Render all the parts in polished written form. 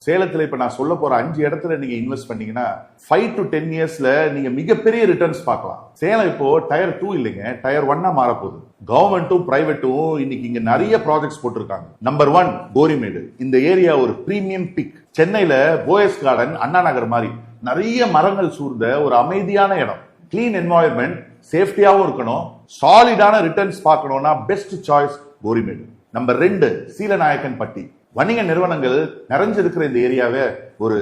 சேலத்துல இப்ப நான் சொல்ல போற 5 இடத்துல நீங்க இன்வெஸ்ட் பண்ணீங்கன்னா 5 to 10 இயர்ஸ்ல நீங்க மிகப்பெரிய ரிட்டர்ன்ஸ் பார்க்கலாம். சேலம் இப்போ டயர் 2 இல்லைங்க, டயர் 1 மாறப்போகுது. கவர்மெண்ட்டும் பிரைவேட்டும் இன்னைக்கு இங்க நிறைய ப்ராஜெக்ட்ஸ் போட்டிருக்காங்க. நம்பர் 1 கோரிமேடு. இந்த ஏரியா ஒரு பிரீமியம் பிக். சென்னையில போயஸ் கார்டன், அண்ணா நகர் மாதிரி நிறைய மரங்கள் சூழ்ந்த ஒரு அமைதியான இடம். கிளீன் என்வாயர்மெண்ட், சேஃப்டியாவும் இருக்கணும், சாலிடான ரிட்டர்ன்ஸ் பார்க்கணும்னா best choice Gorimedu. Number 2 Seelanaicken பட்டி. வணிக நிறுவனங்கள் நிறைஞ்சிருக்கிற இந்த ஏரியாவை ஒரு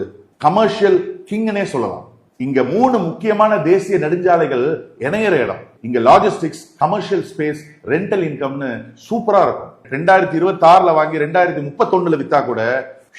கமர்ஷியல் கிங்னே சொல்லலாம். இங்க 3 முக்கியமான தேசிய நெடுஞ்சாலைகள் இணையற இடம். இங்க லாஜிஸ்டிக்ஸ், கமர்ஷியல் ஸ்பேஸ், ரெண்டல் இன்கம்னு சூப்பரா இருக்கும். 2026ல வாங்கி 2031ல வித்தா கூட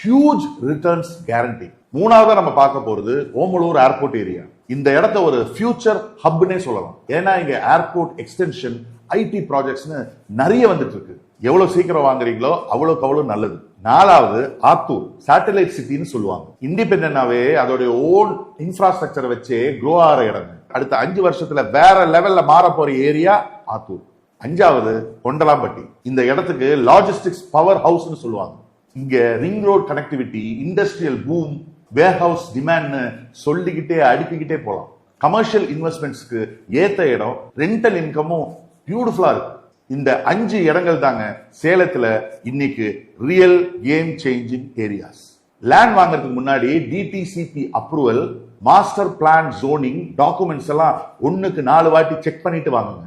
ஹியூஜ் ரிட்டர்ன்ஸ் கேரண்டி. மூணாவதா நம்ம பார்க்க போறது ஓமலூர் ஏர்போர்ட் ஏரியா. இந்த இடத்த ஒரு ஃபியூச்சர் ஹப்னே சொல்லலாம். ஏன்னா இங்க ஏர்போர்ட் எக்ஸ்டென்ஷன், ஐடி ப்ராஜெக்ட்ஸ்னு நிறைய வந்துட்டு இருக்கு. எவ்வளவு சீக்கிரம் வாங்குறீங்களோ அவ்வளவுக்கு அவ்வளவு நல்லது. 4வது ஆத்தூர், சேட்டலைட் சிட்டின்னு சொல்லுவாங்க. இண்டிபெண்டன்டாவே அதோடைய ஓன் இன்ஃப்ராஸ்ட்ரக்சரை வச்சு க்ரோ ஆகிற இடம். அடுத்த 5 வருஷத்துல வேற லெவல்ல மாற போற ஏரியா ஆத்தூர். 5வது கொண்டலாம்பட்டி. இந்த இடத்துக்கு லாஜிஸ்டிக்ஸ் பவர் ஹவுஸ்னு சொல்லுவாங்க. இங்க ring road connectivity, industrial boom, warehouse டிமாண்ட்னு சொல்லிக்கிட்டே அடுக்கிக்கிட்டே போலாம். கமர்ஷியல் இன்வெஸ்ட்மெண்ட்ஸ்க்கு ஏத்த இடம், ரெண்டல் இன்கமும் பியூட்டிஃபுல்லா இருக்கு. இந்த 5 இடங்கள் தாங்க சேலத்துல இன்னைக்கு real game changing areas. Land வாங்குறதுக்கு முன்னாடி DTCP approval, master plan, zoning documents எல்லாம் 1க்கு 4 வாட்டி செக் பண்ணிட்டு வாங்குங்க.